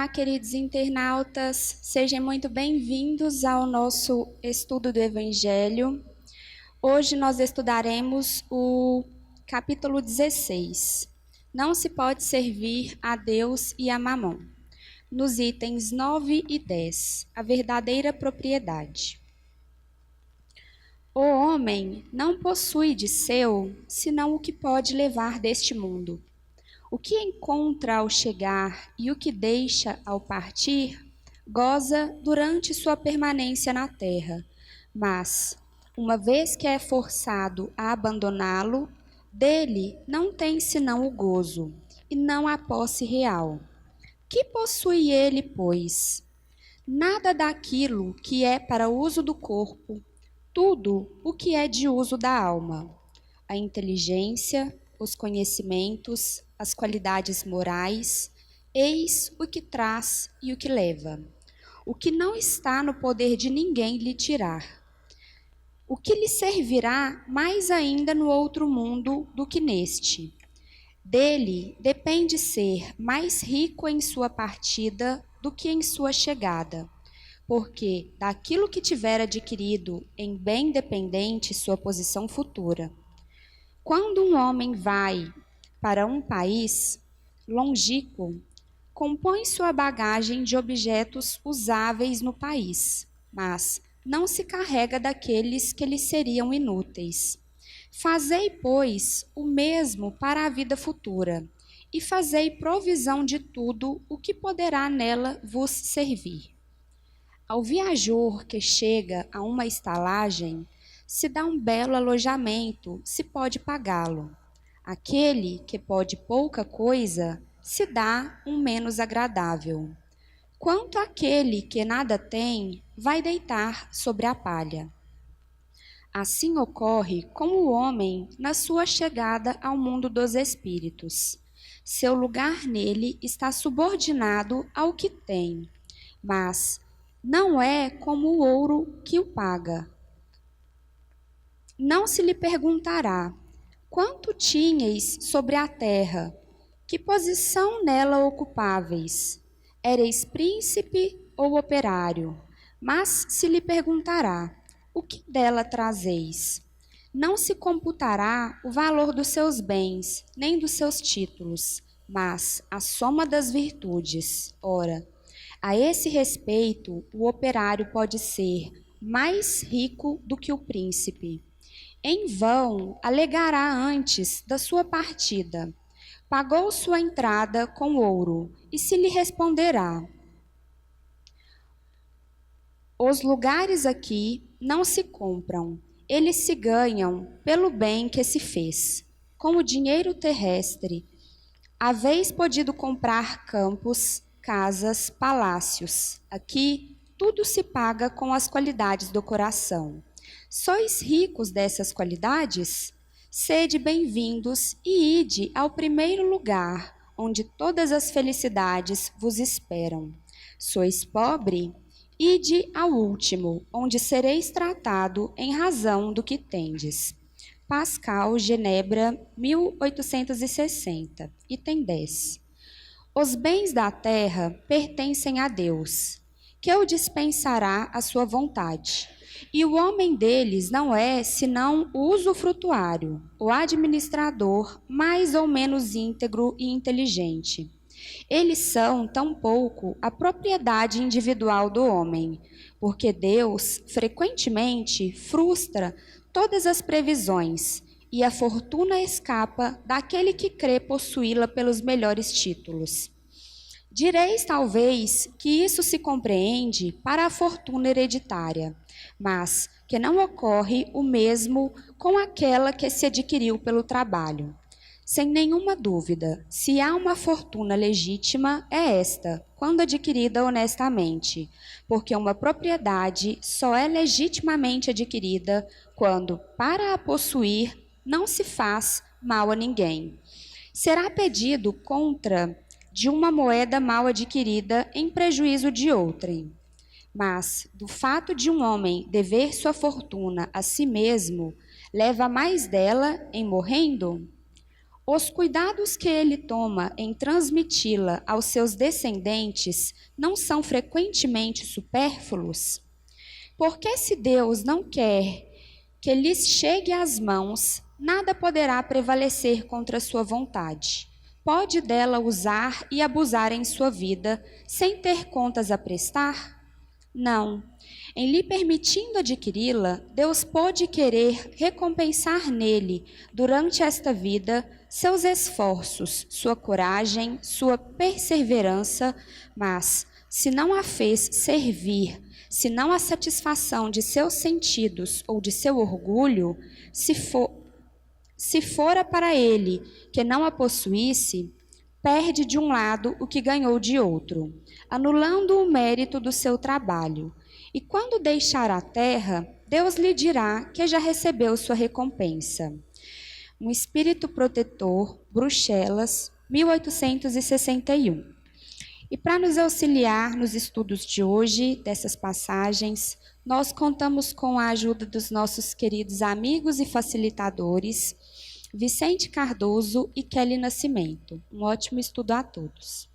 Olá, queridos internautas, sejam muito bem-vindos ao nosso estudo do Evangelho. Hoje nós estudaremos o capítulo 16. Não se pode servir a Deus e a Mamon. Nos itens 9 e 10, a verdadeira propriedade. O homem não possui de seu, senão o que pode levar deste mundo. O que encontra ao chegar e o que deixa ao partir, goza durante sua permanência na terra, mas, uma vez que é forçado a abandoná-lo, dele não tem senão o gozo, e não a posse real. Que possui ele, pois? Nada daquilo que é para uso do corpo, tudo o que é de uso da alma. A inteligência, os conhecimentos, as qualidades morais, eis o que traz e o que leva. O que não está no poder de ninguém lhe tirar. O que lhe servirá mais ainda no outro mundo do que neste. Dele depende ser mais rico em sua partida do que em sua chegada, porque daquilo que tiver adquirido em bem dependente sua posição futura. Quando um homem vai para um país longínquo, compõe sua bagagem de objetos usáveis no país, mas não se carrega daqueles que lhe seriam inúteis. Fazei, pois, o mesmo para a vida futura, e fazei provisão de tudo o que poderá nela vos servir. Ao viajor que chega a uma estalagem, se dá um belo alojamento, se pode pagá-lo. Aquele que pode pouca coisa, se dá um menos agradável. Quanto àquele que nada tem, vai deitar sobre a palha. Assim ocorre com o homem na sua chegada ao mundo dos espíritos. Seu lugar nele está subordinado ao que tem, mas não é como o ouro que o paga. Não se lhe perguntará: quanto tinhais sobre a terra? Que posição nela ocupáveis? Ereis príncipe ou operário? Mas se lhe perguntará: o que dela trazeis? Não se computará o valor dos seus bens, nem dos seus títulos, mas a soma das virtudes. Ora, a esse respeito, o operário pode ser mais rico do que o príncipe. Em vão alegará antes da sua partida: pagou sua entrada com ouro, e se lhe responderá: os lugares aqui não se compram, eles se ganham pelo bem que se fez. Com o dinheiro terrestre, haveis podido comprar campos, casas, palácios. Aqui tudo se paga com as qualidades do coração. Sois ricos dessas qualidades? Sede bem-vindos e ide ao primeiro lugar, onde todas as felicidades vos esperam. Sois pobre? Ide ao último, onde sereis tratado em razão do que tendes. Pascal, Genebra, 1860, item 10. Os bens da terra pertencem a Deus, que o dispensará à sua vontade. E o homem deles não é senão o usufrutuário, o administrador mais ou menos íntegro e inteligente. Eles são, tampouco, a propriedade individual do homem, porque Deus, frequentemente, frustra todas as previsões, e a fortuna escapa daquele que crê possuí-la pelos melhores títulos. Direis, talvez, que isso se compreende para a fortuna hereditária, mas que não ocorre o mesmo com aquela que se adquiriu pelo trabalho. Sem nenhuma dúvida, se há uma fortuna legítima, é esta, quando adquirida honestamente, porque uma propriedade só é legitimamente adquirida quando, para a possuir, não se faz mal a ninguém. Será pedido contra de uma moeda mal adquirida em prejuízo de outrem. Mas, do fato de um homem dever sua fortuna a si mesmo, leva mais dela em morrendo? os cuidados que ele toma em transmiti-la aos seus descendentes não são frequentemente supérfluos? Porque se Deus não quer que lhes chegue às mãos, nada poderá prevalecer contra sua vontade. Pode dela usar e abusar em sua vida, sem ter contas a prestar? Não. Em lhe permitindo adquiri-la, Deus pode querer recompensar nele, durante esta vida, seus esforços, sua coragem, sua perseverança, mas, se não a fez servir, se não a satisfação de seus sentidos ou de seu orgulho, se fora para ele que não a possuísse, perde de um lado o que ganhou de outro, anulando o mérito do seu trabalho. E quando deixar a terra, Deus lhe dirá que já recebeu sua recompensa. Um Espírito Protetor, Bruxelas, 1861. E para nos auxiliar nos estudos de hoje, dessas passagens, nós contamos com a ajuda dos nossos queridos amigos e facilitadores, Vicente Cardoso e Kelly Nascimento. Um ótimo estudo a todos.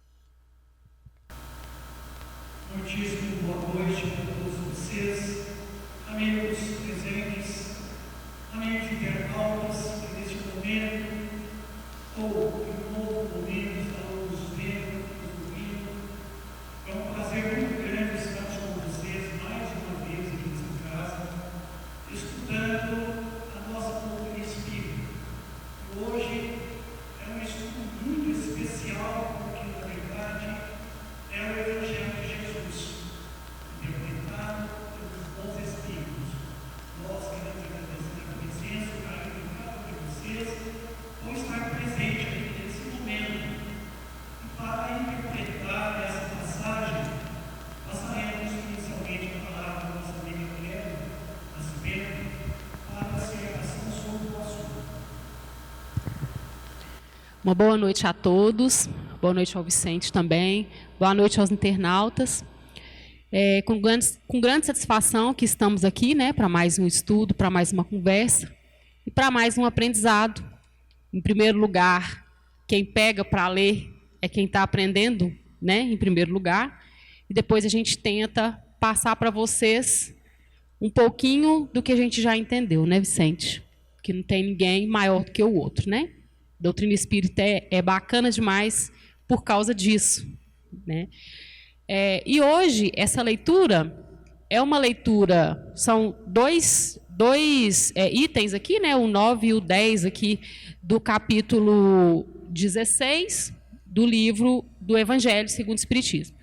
Muitíssimo boa noite a todos vocês, amigos presentes, amigos internautas, que neste momento, ou em um outro momento, estão nos vendo, nos ouvindo. É um prazer muito grande estar com vocês mais uma vez aqui nessa casa, estudando a nossa doutrina espírita. E hoje é um estudo muito especial, porque na verdade é o Evangelho de Jesus, interpretado pelos bons Espíritos. Nós queremos agradecer a presença, o carinho de cada um de vocês, por estar presente aqui nesse momento. E para interpretar essa passagem, passaremos inicialmente a palavra da nossa amiga Kelly Nascimento para a explicação sobre o assunto. Uma boa noite a todos, boa noite ao Vicente também, boa noite aos internautas. Com grande satisfação que estamos aqui, né, para mais um estudo, para mais uma conversa e para mais um aprendizado. Em primeiro lugar, quem pega para ler é quem está aprendendo, né, em primeiro lugar, e depois a gente tenta passar para vocês um pouquinho do que a gente já entendeu, né, Vicente? Que não tem ninguém maior do que o outro, né? Doutrina espírita é bacana demais por causa disso, né? E hoje, essa leitura é uma leitura, são dois itens aqui, né? O 9 e o 10 aqui do capítulo 16 do livro do Evangelho segundo o Espiritismo.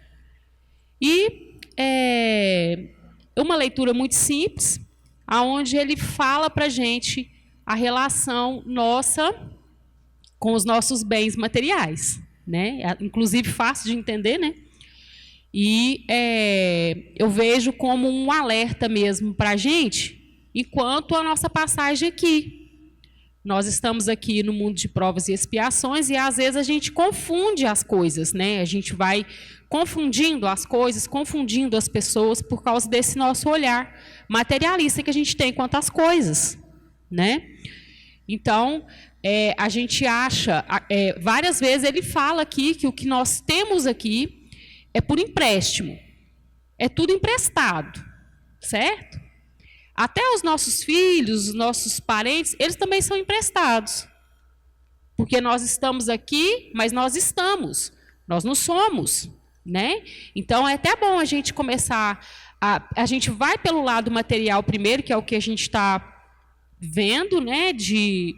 E é uma leitura muito simples, onde ele fala para a gente a relação nossa com os nossos bens materiais, né? Inclusive fácil de entender, né? E eu vejo como um alerta mesmo para a gente, enquanto a nossa passagem aqui. Nós estamos aqui no mundo de provas e expiações e às vezes a gente confunde as coisas, né? A gente vai confundindo as coisas, confundindo as pessoas por causa desse nosso olhar materialista que a gente tem quanto às coisas, né? Então, a gente acha, várias vezes ele fala aqui que o que nós temos aqui é por empréstimo, é tudo emprestado, certo? Até os nossos filhos, os nossos parentes, eles também são emprestados. Porque nós estamos aqui, mas nós estamos, nós não somos, né? Então, é até bom a gente começar, a gente vai pelo lado material primeiro, que é o que a gente está vendo, né, de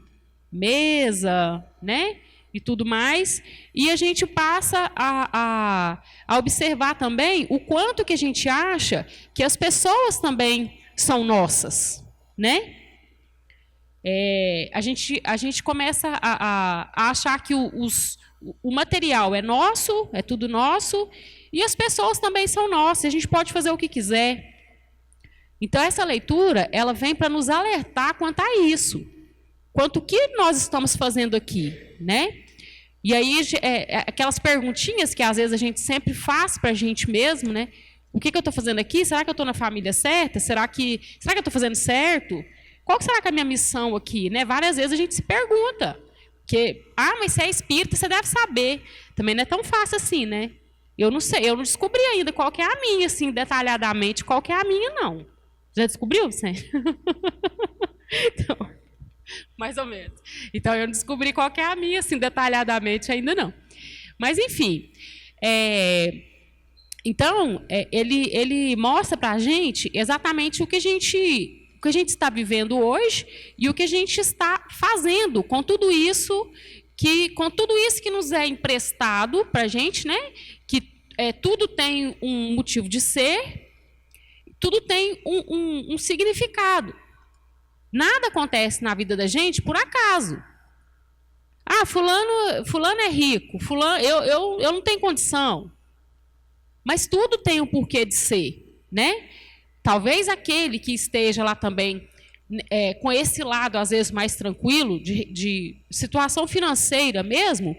mesa, né, e tudo mais, e a gente passa a observar também o quanto que a gente acha que as pessoas também são nossas, né? A gente começa a achar que o material é nosso, é tudo nosso, e as pessoas também são nossas, a gente pode fazer o que quiser. Então, essa leitura, ela vem para nos alertar quanto a isso, quanto o que nós estamos fazendo aqui, né? E aí, aquelas perguntinhas que às vezes a gente sempre faz para a gente mesmo, né? O que eu estou fazendo aqui? Será que eu estou na família certa? Será que eu estou fazendo certo? Qual será que é a minha missão aqui? Né? Várias vezes a gente se pergunta. Porque, mas você é espírita, você deve saber. Também não é tão fácil assim, né? Eu não sei, eu não descobri ainda qual que é a minha, assim, detalhadamente, qual que é a minha, não. Já descobriu, Vicente? Então, mais ou menos. Então, eu não descobri qual que é a minha, assim, detalhadamente ainda não. Mas, enfim. Então, ele mostra para a gente exatamente o que a gente está vivendo hoje e o que a gente está fazendo com tudo isso que nos é emprestado para a gente, né? Que tudo tem um motivo de ser, tudo tem um significado. Nada acontece na vida da gente por acaso. Fulano é rico, eu não tenho condição. Mas tudo tem um porquê de ser, né? Talvez aquele que esteja lá também com esse lado, às vezes, mais tranquilo, de situação financeira mesmo,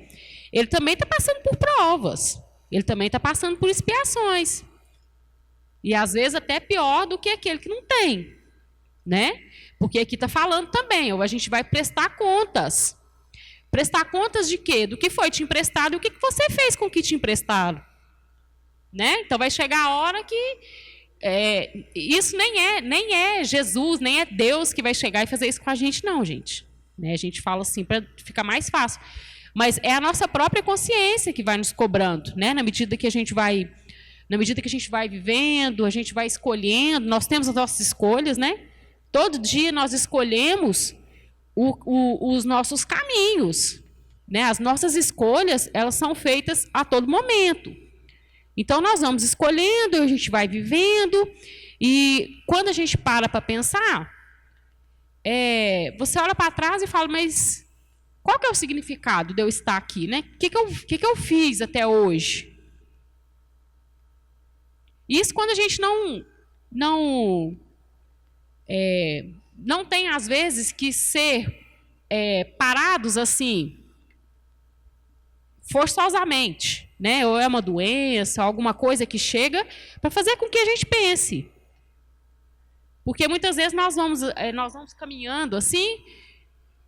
ele também está passando por provas. Ele também está passando por expiações. E, às vezes, até pior do que aquele que não tem, né? Porque aqui está falando também, ou a gente vai prestar contas. Prestar contas de quê? Do que foi te emprestado e o que você fez com o que te emprestaram. Né? Então, vai chegar a hora que isso nem é Jesus, nem é Deus que vai chegar e fazer isso com a gente, não, gente. Né? A gente fala assim para ficar mais fácil. Mas é a nossa própria consciência que vai nos cobrando, né? Na medida que a gente vai vivendo, a gente vai escolhendo, nós temos as nossas escolhas, né? Todo dia nós escolhemos os nossos caminhos, né? As nossas escolhas, elas são feitas a todo momento. Então, nós vamos escolhendo, a gente vai vivendo, e quando a gente para pensar, você olha para trás e fala, mas qual que é o significado de eu estar aqui, né? O que eu fiz até hoje? Isso quando a gente não tem, às vezes, que ser parados assim, forçosamente, né? Ou é uma doença, alguma coisa que chega para fazer com que a gente pense. Porque muitas vezes nós vamos caminhando assim,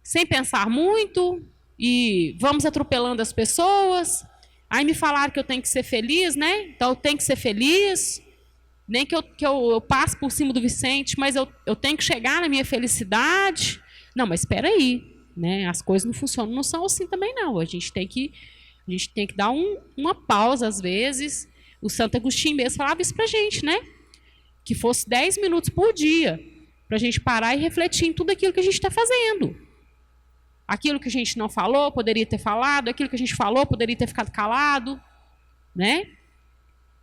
sem pensar muito, e vamos atropelando as pessoas. Aí me falaram que eu tenho que ser feliz, né? Então eu tenho que ser feliz. Nem que eu passe por cima do Vicente, mas eu tenho que chegar na minha felicidade. Não, mas espera aí, né? As coisas não funcionam, não são assim também, não. A gente tem que dar uma pausa, às vezes. O Santo Agostinho mesmo falava isso para a gente, né? Que fosse 10 minutos por dia, para a gente parar e refletir em tudo aquilo que a gente está fazendo. Aquilo que a gente não falou, poderia ter falado. Aquilo que a gente falou, poderia ter ficado calado, né?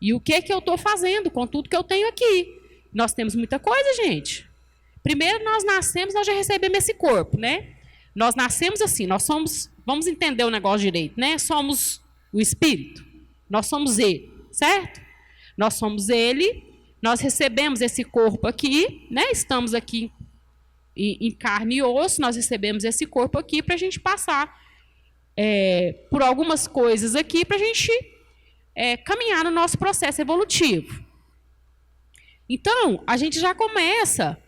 E o que eu estou fazendo com tudo que eu tenho aqui? Nós temos muita coisa, gente. Primeiro, nós nascemos, nós já recebemos esse corpo, né? Nós nascemos assim, nós somos... Vamos entender o negócio direito, né? Somos o Espírito. Nós somos Ele, certo? Nós somos Ele, nós recebemos esse corpo aqui, né? Estamos aqui em carne e osso, nós recebemos esse corpo aqui para a gente passar por algumas coisas aqui, para a gente caminhar no nosso processo evolutivo. Então, a gente já começa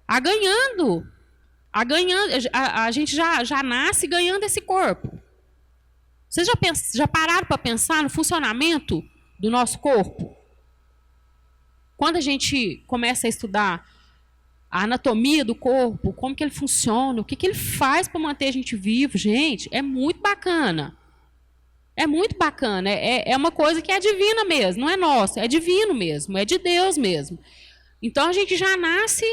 a gente já nasce ganhando esse corpo. Vocês já pararam para pensar no funcionamento do nosso corpo? Quando a gente começa a estudar a anatomia do corpo, como que ele funciona, o que ele faz para manter a gente vivo, gente, é muito bacana. É muito bacana, é uma coisa que é divina mesmo, não é nossa, é divino mesmo, é de Deus mesmo. Então, a gente já nasce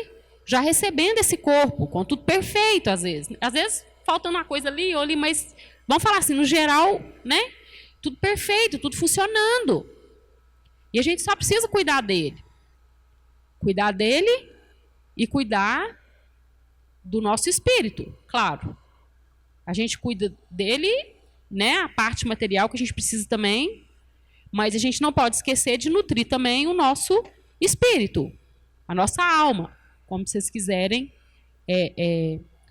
já recebendo esse corpo, com tudo perfeito, às vezes faltando uma coisa ali ou ali, mas vamos falar assim, no geral, né? Tudo perfeito, tudo funcionando. E a gente só precisa cuidar dele. Cuidar dele e cuidar do nosso espírito, claro. A gente cuida dele, né? A parte material que a gente precisa também, mas a gente não pode esquecer de nutrir também o nosso espírito, a nossa alma, como vocês quiserem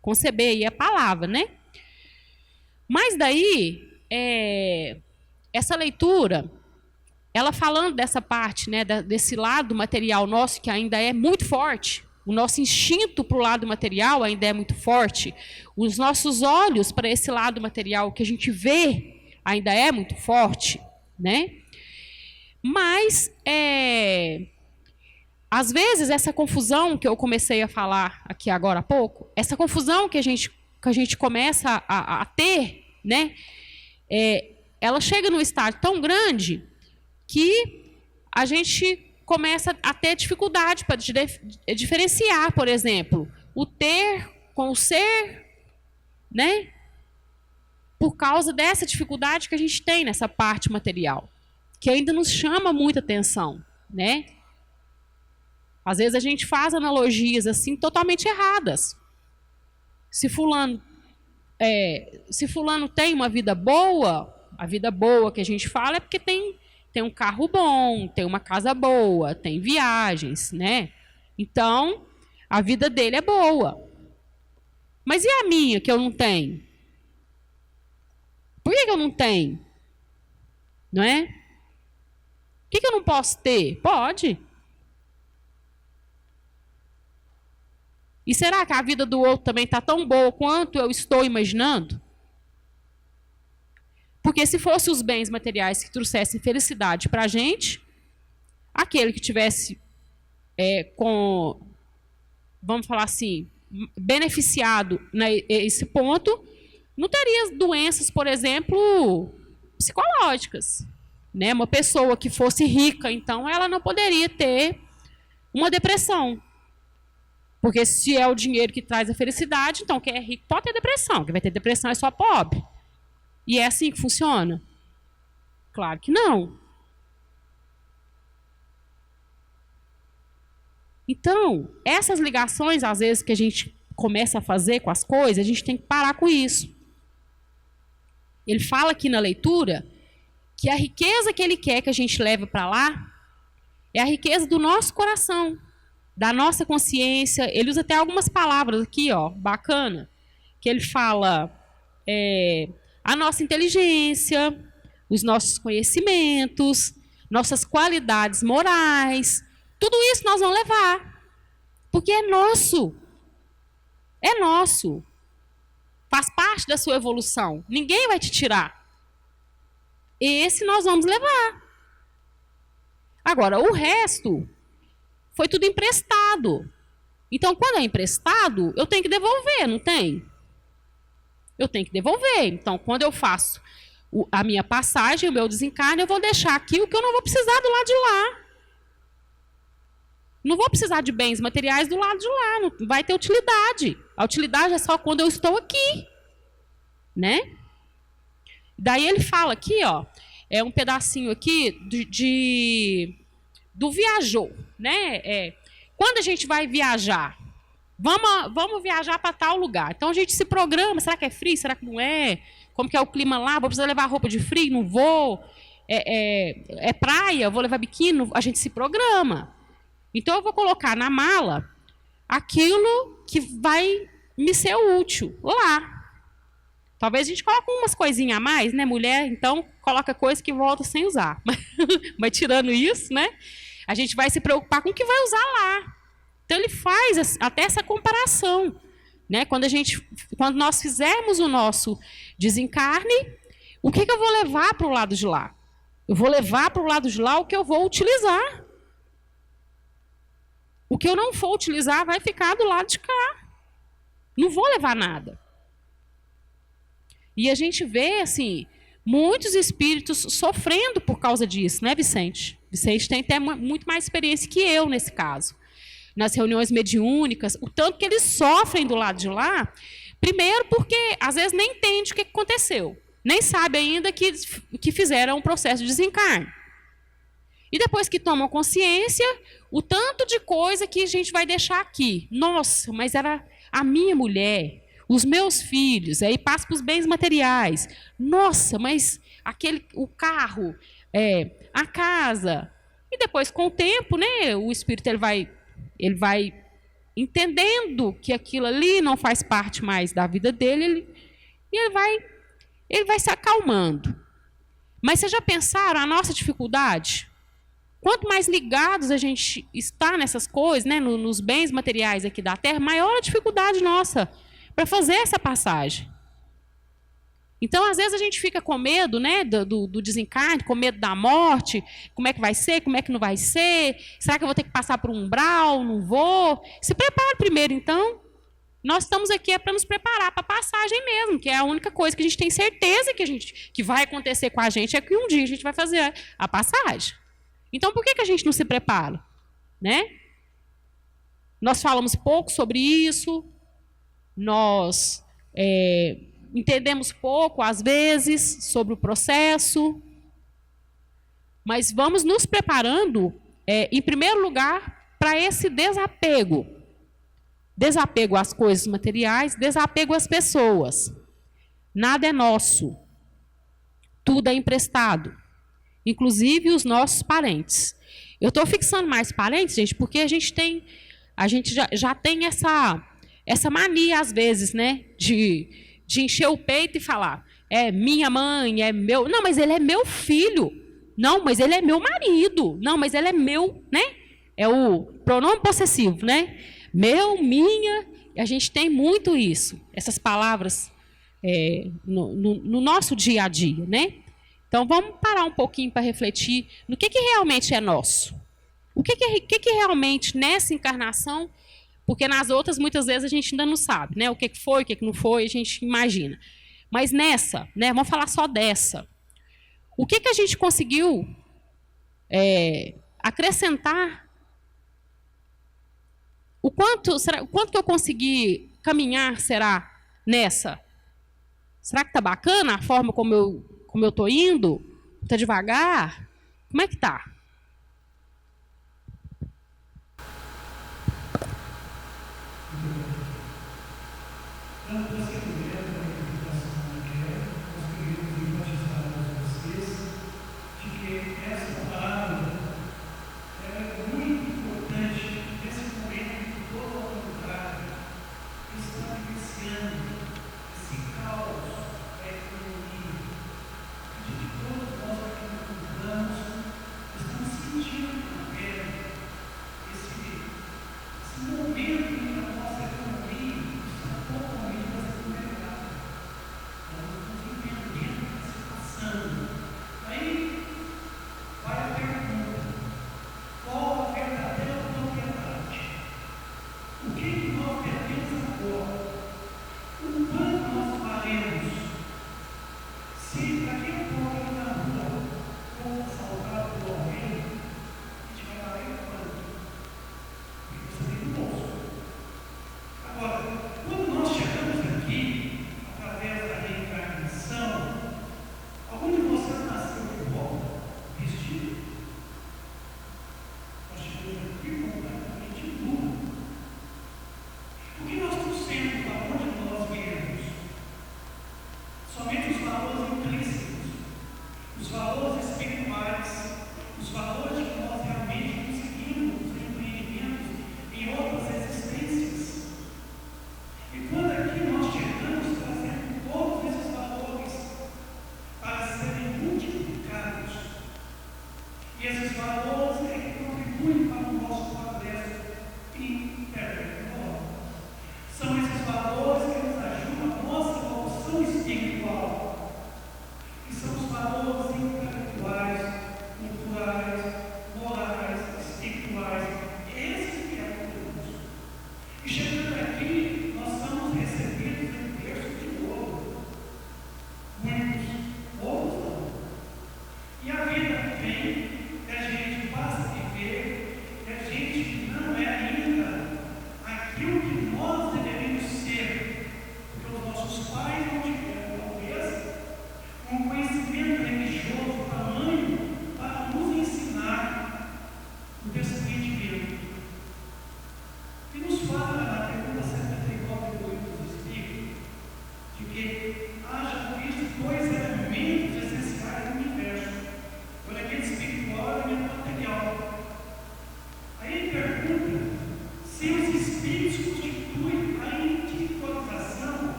conceber aí a palavra, né? Mas daí, essa leitura, ela falando dessa parte, né, desse lado material nosso, que ainda é muito forte, o nosso instinto para o lado material ainda é muito forte, os nossos olhos para esse lado material que a gente vê ainda é muito forte, né? Mas, às vezes, essa confusão que eu comecei a falar aqui agora há pouco, essa confusão que a gente começa a ter, né? Ela chega num estágio tão grande que a gente começa a ter dificuldade para diferenciar, por exemplo, o ter com o ser, né? Por causa dessa dificuldade que a gente tem nessa parte material, que ainda nos chama muita atenção, né? Às vezes a gente faz analogias assim totalmente erradas. Se fulano tem uma vida boa, a vida boa que a gente fala é porque tem um carro bom, tem uma casa boa, tem viagens, né? Então, a vida dele é boa. Mas e a minha, que eu não tenho? Por que eu não tenho? Não é? O que eu não posso ter? Pode. E será que a vida do outro também está tão boa quanto eu estou imaginando? Porque se fossem os bens materiais que trouxessem felicidade para a gente, aquele que tivesse vamos falar assim, beneficiado nesse ponto, não teria doenças, por exemplo, psicológicas, né? Uma pessoa que fosse rica, então, ela não poderia ter uma depressão. Porque se é o dinheiro que traz a felicidade, então quem é rico pode ter depressão. Quem vai ter depressão é só pobre. E é assim que funciona? Claro que não. Então, essas ligações, às vezes, que a gente começa a fazer com as coisas, a gente tem que parar com isso. Ele fala aqui na leitura que a riqueza que ele quer que a gente leve para lá é a riqueza do nosso coração, da nossa consciência. Ele usa até algumas palavras aqui, ó, bacana, que ele fala a nossa inteligência, os nossos conhecimentos, nossas qualidades morais, tudo isso nós vamos levar, porque é nosso. É nosso. Faz parte da sua evolução. Ninguém vai te tirar. Esse nós vamos levar. Agora, o resto foi tudo emprestado. Então, quando é emprestado, eu tenho que devolver, não tem? Eu tenho que devolver. Então, quando eu faço a minha passagem, o meu desencarne, eu vou deixar aqui o que eu não vou precisar do lado de lá. Não vou precisar de bens materiais do lado de lá, não vai ter utilidade. A utilidade é só quando eu estou aqui, né? Daí ele fala aqui, ó, é um pedacinho aqui do viajou, né? Quando a gente vai viajar, vamos viajar para tal lugar. Então a gente se programa, será que é frio, será que não é? Como que é o clima lá? Vou precisar levar roupa de frio? Não vou. É praia? Vou levar biquíni? A gente se programa. Então, eu vou colocar na mala aquilo que vai me ser útil lá. Talvez a gente coloque umas coisinhas a mais, né? Mulher, então, coloca coisa que volta sem usar. Mas tirando isso, né? A gente vai se preocupar com o que vai usar lá. Então, ele faz até essa comparação, né? Quando nós fizermos o nosso desencarne, o que eu vou levar para o lado de lá? Eu vou levar para o lado de lá o que eu vou utilizar. O que eu não for utilizar vai ficar do lado de cá. Não vou levar nada. E a gente vê, assim, muitos espíritos sofrendo por causa disso, né, Vicente? Vicente tem até muito mais experiência que eu nesse caso. Nas reuniões mediúnicas, o tanto que eles sofrem do lado de lá, primeiro porque, às vezes, nem entende o que aconteceu. Nem sabe ainda que fizeram um processo de desencarne. E depois que tomam consciência, o tanto de coisa que a gente vai deixar aqui. Nossa, mas era a minha mulher, os meus filhos, aí passa para os bens materiais. Nossa, mas o carro, a casa. E depois, com o tempo, né, o espírito ele vai entendendo que aquilo ali não faz parte mais da vida dele, e ele vai se acalmando. Mas vocês já pensaram a nossa dificuldade? quanto mais ligados a gente está nessas coisas, né, nos bens materiais aqui da terra, maior a dificuldade nossa para fazer essa passagem. Então, às vezes, a gente fica com medo, né, do desencarne, com medo da morte, como é que vai ser, como é que não vai ser, será que eu vou ter que passar por um umbral, não vou? Se prepare primeiro, então. Nós estamos aqui para nos preparar para a passagem mesmo, que é a única coisa que a gente tem certeza que vai acontecer com a gente, é que um dia a gente vai fazer a passagem. Então, por que a gente não se prepara? Né? Nós falamos pouco sobre isso, nós entendemos pouco, às vezes, sobre o processo, mas vamos nos preparando, em primeiro lugar, para esse desapego. Desapego às coisas materiais, desapego às pessoas. Nada é nosso. Tudo é emprestado. Inclusive os nossos parentes. Eu estou fixando mais parentes, gente, porque a gente já tem essa mania, às vezes, né, de encher o peito e falar, é minha mãe, é meu... Não, mas ele é meu filho. Não, mas ele é meu marido. Não, mas ele é meu, né? É o pronome possessivo, né? Meu, minha, a gente tem muito isso, essas palavras no nosso dia a dia, né? Então, vamos parar um pouquinho para refletir no que realmente é nosso. O que realmente, nessa encarnação, porque nas outras, muitas vezes, a gente ainda não sabe, né? O que foi, o que não foi, a gente imagina. Mas nessa, né, vamos falar só dessa. O que a gente conseguiu acrescentar? O quanto que eu consegui caminhar, será, nessa? Será que está bacana a forma como eu estou indo? Está devagar? Como é que está? Estamos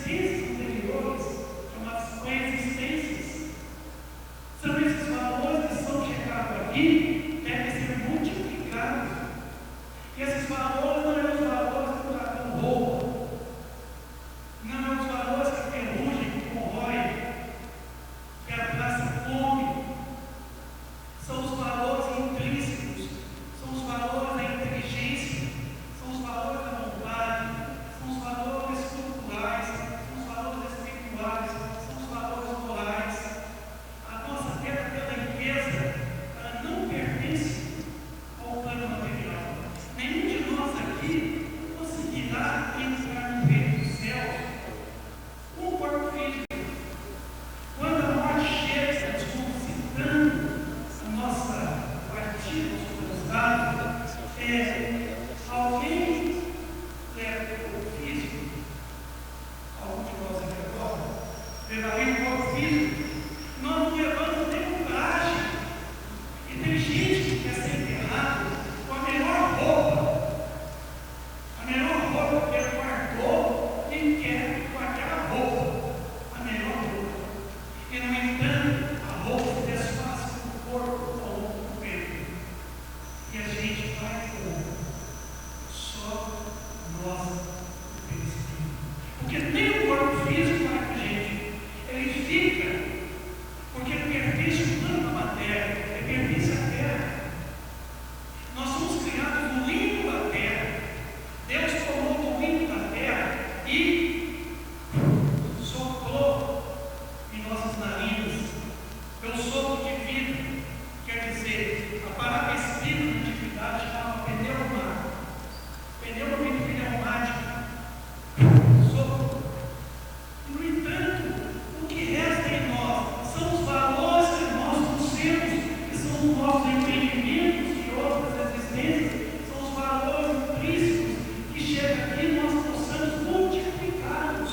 existências anteriores, chamadas coexistências. São esses valores que são chegados aqui, devem ser multiplicados. E esses valores não são os valores que o dragão rouba, não são os valores que ferrugem, que corroem, que abraçam fome. São os valores intrínsecos, são os valores da inteligência, são os valores da vontade, são os valores culturais, são os valores espirituais, são os valores morais. A nossa verdadeira riqueza, ela não pertence ao plano material. Nenhum de nós aqui conseguirá entrar no reino dos céus com o corpo físico. Quando a morte chega, solicitando a nossa partida, nosso transdado, alguém leva o corpo físico, algum de nós aqui agora, levaria o corpo físico, nós não levamos nem coragem. E tem gente que quer ser enterrado com a melhor roupa que ele guardou e quer guardar a roupa, a melhor roupa. E, no entanto, a roupa se desfaz com o corpo ao longo do peito. E a gente vai com só nós o perispírito. Porque nem o corpo físico vai com a gente. Ele fica, porque ele pertence ao plano da matéria, ele pertence à terra. Nós somos criados no limbo da terra. Deus tomou do limbo da terra e soprou em nossas narinas. Pelo sopro de vida, quer dizer, a palavra espírito na antiguidade chamava pneumático. Pneumático. Sopro. No entanto, o que resta em nós são os valores que nós conhecemos, que são os nossos empreendimentos e outras existências, são os valores intrínsecos que chegam aqui e nós possamos multiplicá-los.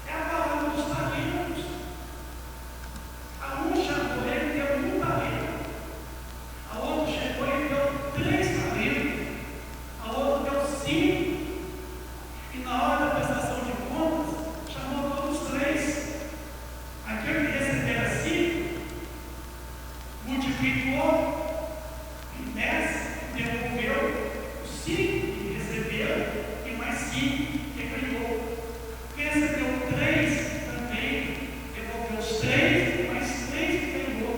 É a palavra dos talentos. A um chamou, ele deu 1 talento. A outro chegou e deu 3 talentos. A outro deu 5. E na hora da prestação de contas, chamou todos 3. Aquele que recebera 5, multiplicou em 10, devolveu os 5 que recebeu e mais 5 que ganhou. Quem recebeu 3 também devolveu os 3 e mais 3 que ganhou.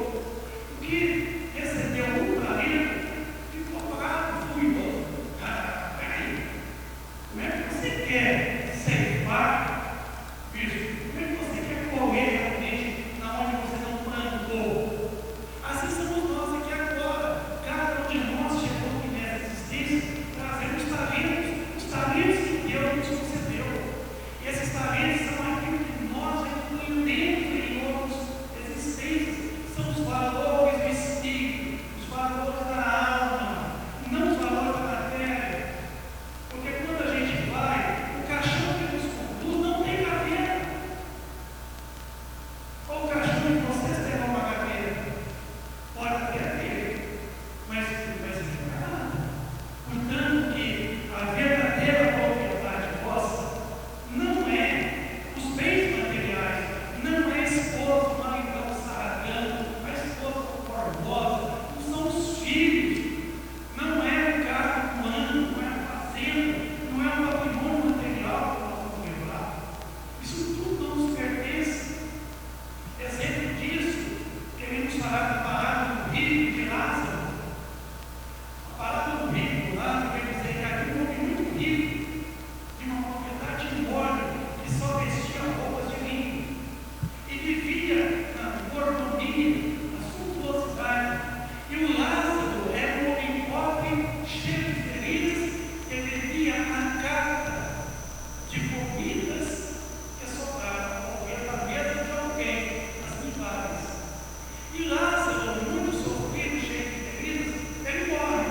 O que recebeu 1 talento ficou bravo, furioso. Peraí, como é que você quer ceifar, bicho? Como é que você quer correr realmente na onde você não plantou? Assim somos nós aqui agora. Cada um de nós chegou aqui nessa existência trazendo os talentos que Deus nos concedeu. E esses talentos são aquilo que nós incluímos em outras existências. São os valores do espírito, os valores da alma, não os valores da matéria. Porque quando a gente vai, o caixão que nos conduz não tem gaveta. Ou o caixão que vocês têm uma gaveta. Pode até ter, mas não é nada. Portanto, que a verdadeira propriedade vossa não é os bens materiais, não é a esposa, o maridão saragano, a esposa formosa, não são os filhos, não é o carro humano, não é a fazenda, não é o patrimônio material que nós vamos levar. Isso tudo não nos pertence. Exemplo disso, queremos falar da parábola do rico de Lázaro. A parábola do rico de Lázaro quer dizer que havia um homem muito rico, de uma propriedade enorme, que só vestia roupas de linho e vivia na mordomia, na suntuosidade. E o Lázaro era um homem pobre, cheio de feridas, que vivia na carta de comidas que sobravam, talvez na mesa de alguém, assim várias. E Lázaro, muito sofrido, cheio de feridas, ele morre.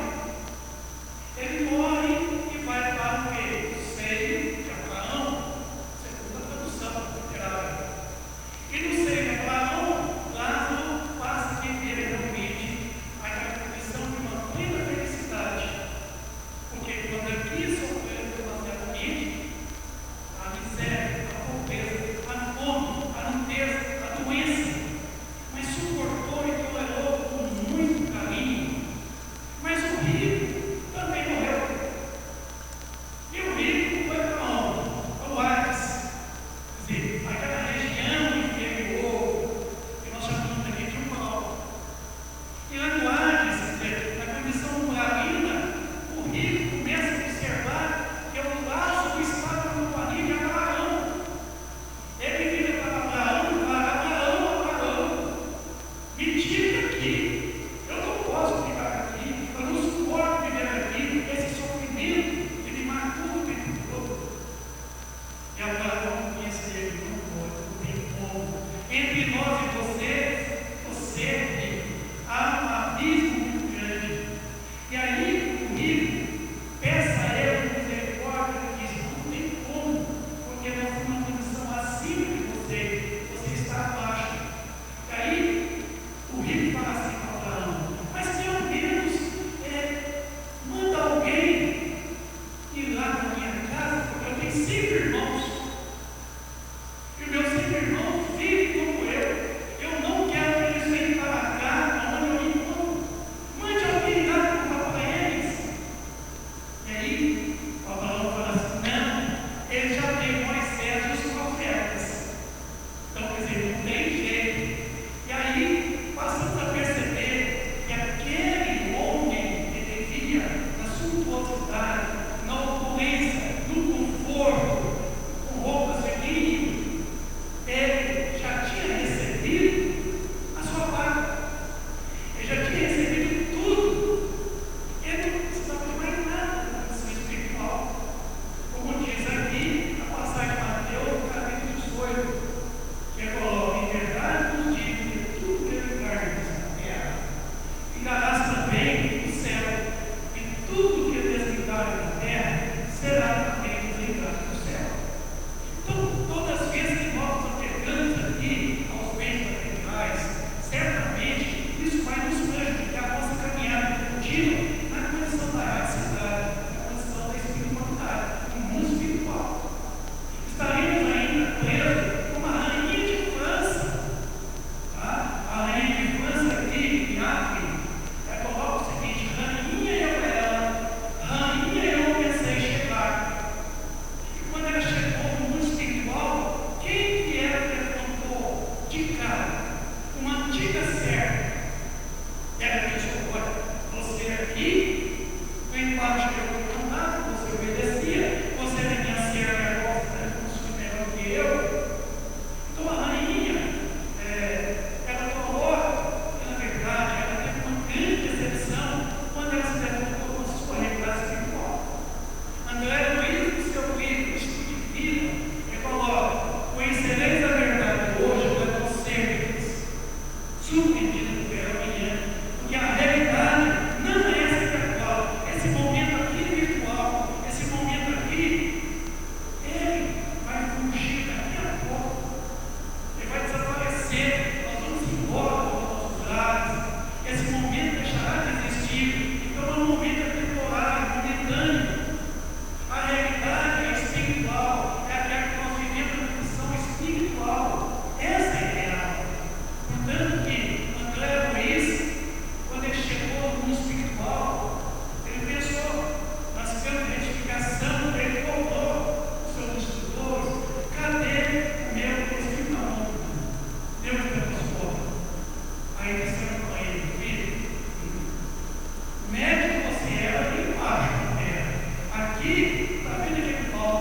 Ele morre e vai para o quê? O seio de Abraão, segundo a tradução literária. E no seio de Abraão, Lázaro passa a viver realmente aquela condição de uma plena felicidade. Porque quando ele quis sofrer demasiadamente, a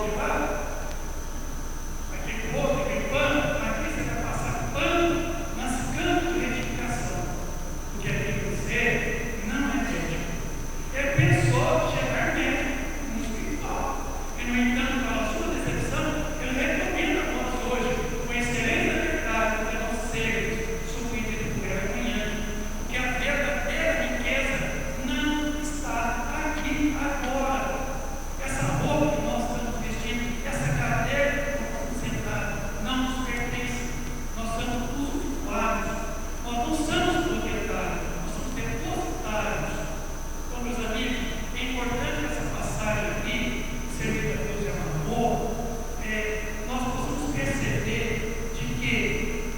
do outro lado. Aquele outro, aquele pano, aqui você vai passar pano nas campos de retificação. Porque aqui você não é médico. Ele pensou chegar médico no espiritual. E, no entanto, pela sua decepção, ele recomenda a nós hoje, com excelência verdade, para não sermos sucumbidos por vergonha, que a verdadeira riqueza não está aqui agora. Essa roupa que nós estamos vestindo, essa cadeira que nós estamos sentados, não nos pertence. Nós somos usuários, nós não somos proprietários, nós somos depositários. Então, meus amigos, é importante essa passagem aqui, servir a Deus é amor, nós possamos perceber de que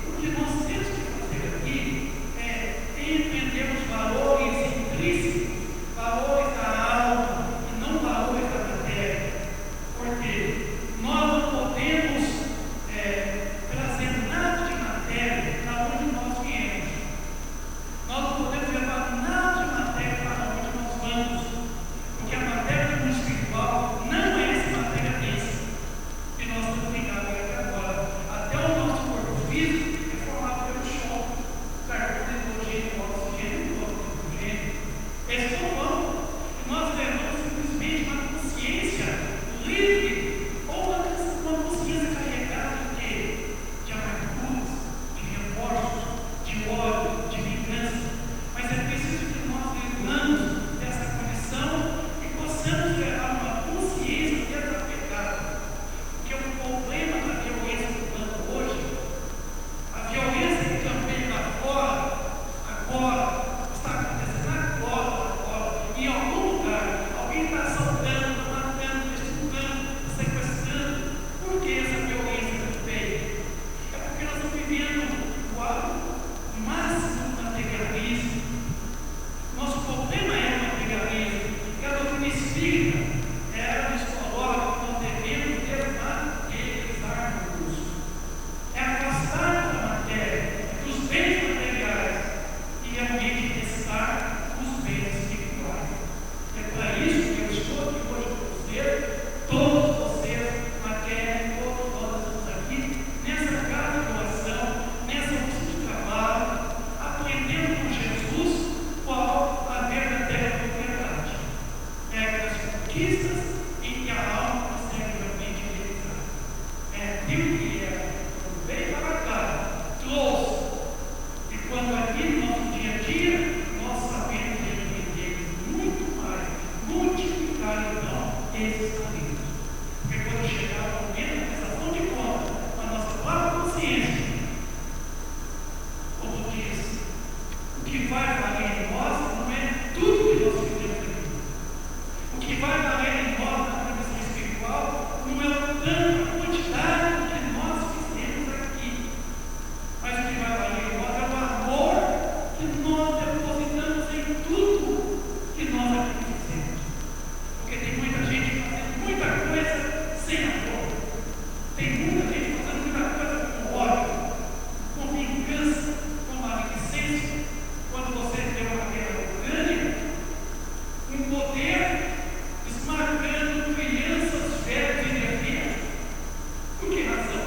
o que nós temos que fazer aqui é entender os valores intrínsecos, valores da alma e não valores da matéria. Porque nós não podemos trazer nada de matéria para onde nós viemos. Nós não podemos levar nada de matéria para onde nós vamos. Porque a matéria do mundo espiritual não é essa matéria densa que nós estamos ligados aqui agora. Até o nosso corpo físico é formado pelo chão, carbono, hidrogênio, oxigênio, hidrogênio. Esse é o vão. E nós levamos simplesmente uma consciência livre ou uma consciência carregada de quê? De amarguras, de remorsos, de ódio, de vingança. Mas é preciso que nós livramos dessa condição e possamos levar uma consciência desapegada. Porque o problema da violência humana hoje, a violência que também lá fora, agora, está acontecendo agora, em algum lugar, alguém está assaltando, matando, estupendo, sequestrando. Por que essa violência que veio? É porque nós estamos vivendo o máximo do materialismo. Nosso problema é o materialismo. E a doutrina espírita, ela nos coloca que nós devemos desmaterializar-nos. É afastar da matéria, dos bens materiais e realmente estar nos bens espirituais. É para isso que eu estou aqui hoje com vocês, todos vocês, matéria, todos nós estamos aqui, nessa casa de oração, nessa busca de trabalho, aprendendo com Jesus qual a verdadeira propriedade. É aquelas conquistas em que a alma consegue realmente realizar. É Deus que quando veio para cá, trouxe. E quando aqui no nosso dia a dia, nós sabemos entender muito mais, multiplicar então esses talentos. Porque quando chegar o momento da prestação de conta, a nossa própria consciência, como diz, o que vai valer em nós não é tudo que nós fizemos aqui. O que vai valer em nós na condição espiritual não é o tanto, a quantidade que nós fizemos aqui. Mas o que vai valer em nós é o amor que nós depositamos em tudo que nós aqui fizemos. Porque tem muita gente fazendo muita coisa sem amor. Tem muita gente fazendo muita coisa com ódio, com vingança, com maledicência. Quando você tem uma guerra orgânica, um poder esmagando crianças velhas e indefesas. Por que razão?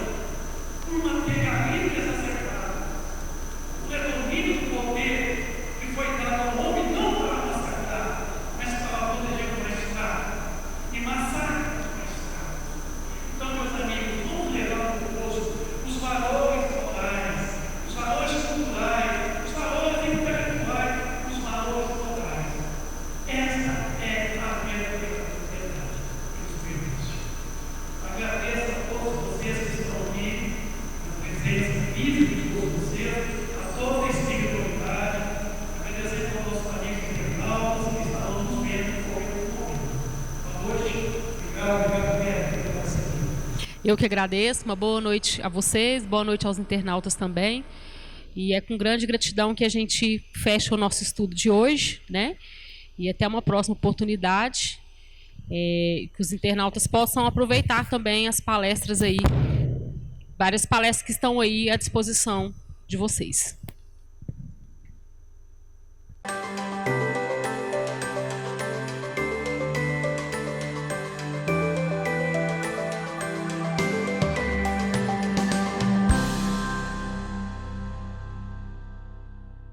Por materialismo exacerbado. O predomínio do poder que foi dado ao homem não para massacrar, mas para proteger o mais fraco. E massacra os mais fracos. Então, meus amigos, vamos levar no rosto os valores morais, os valores culturais, os valores intelectuais, os valores morais. Esta é a verdadeira propriedade que nos permite. Agradeço a todos vocês que estão aqui, na presença física de todos vocês, a toda a espiritualidade, agradecer aos nossos amigos internautas que estão nos vendo por boa noite. Obrigado, Pedro, pela parceria. Eu que agradeço, uma boa noite a vocês, boa noite aos internautas também. E é com grande gratidão que a gente fecha o nosso estudo de hoje, né? E até uma próxima oportunidade, que os internautas possam aproveitar também as palestras aí, várias palestras que estão aí à disposição de vocês.